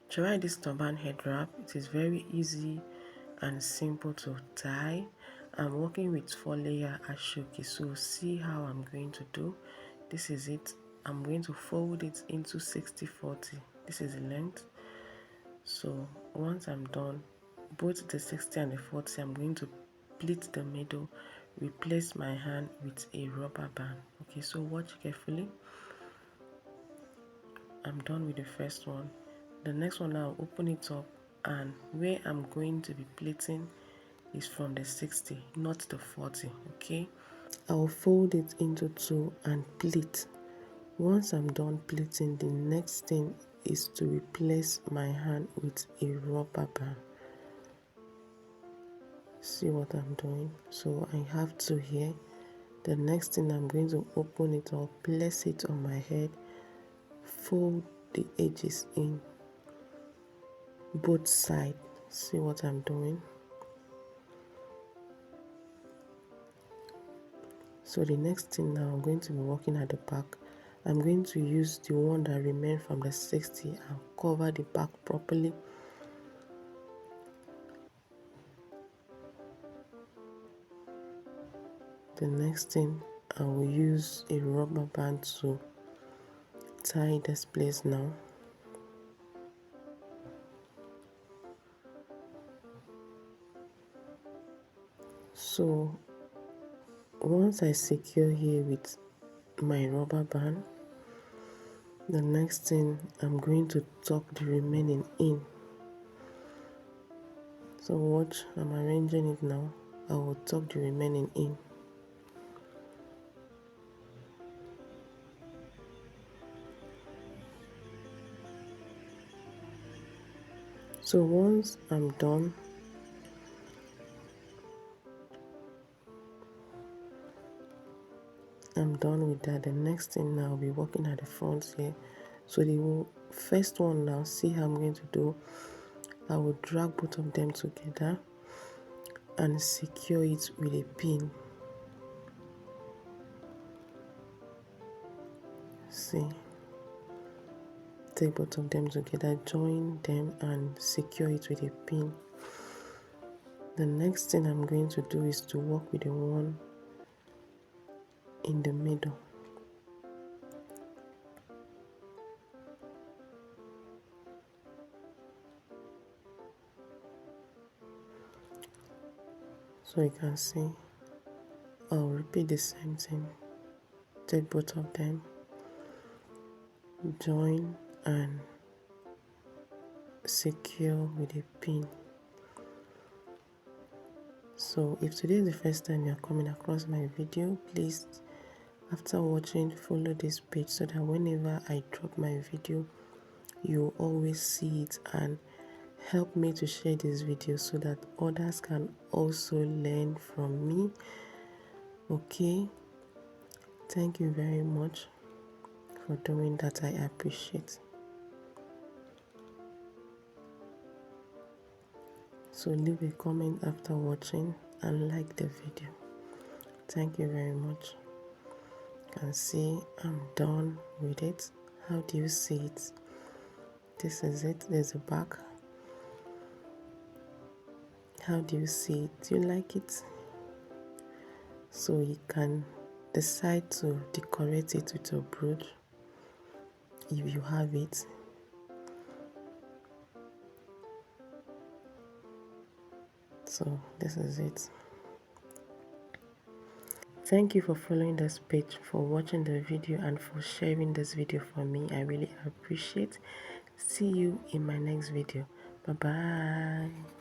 Try this turban head wrap. It is very easy and simple to tie. I'm working with 4-layer ashoki, so see how I'm going to do. This is it. I'm going to fold it into 60-40. This is the length. So once I'm done, both the 60 and the 40, I'm going to pleat the middle, replace my hand with a rubber band. Okay, so watch carefully. I'm done with the first one. The next one, I'll open it up, and where I'm going to be pleating is from the 60, not the 40. Okay, I'll fold it into 2 and pleat. Once I'm done pleating, the next thing is to replace my hand with a rubber band. See what I'm doing? So I have 2 here. The next thing, I'm going to open it up, place it on my head, fold the edges in both sides. See what I'm doing? So the next thing, now I'm going to be working at the back. I'm going to use the one that remained from the 60 and cover the back properly. The next thing, I will use a rubber band to tie this place now. So once I secure here with my rubber band, the next thing, I'm going to tuck the remaining in. So watch, I'm arranging it now. I will tuck the remaining in. So once I'm done, with that, the next thing now, I'll be working at the front here. So the first one now, see how I'm going to do. I will drag both of them together and secure it with a pin. See, take both of them together, join them and secure it with a pin. The next thing I'm going to do is to work with the one in the middle. So you can see, I'll repeat the same thing. Take both of them, join and secure with a pin. So if today is the first time you're coming across my video, please, after watching, follow this page so that whenever I drop my video, you always see it, and help me to share this video so that others can also learn from me. Okay, thank you very much for doing that. I appreciate. So leave a comment after watching and like the video. Thank you very much. You can see I'm done with it. How do you see it? This is it. There's a back. How do you see it? Do you like it? So you can decide to decorate it with a brooch if you have it. So this is it. Thank you for following this page, for watching the video, and for sharing this video for me. I really appreciate. See you in my next video. Bye bye.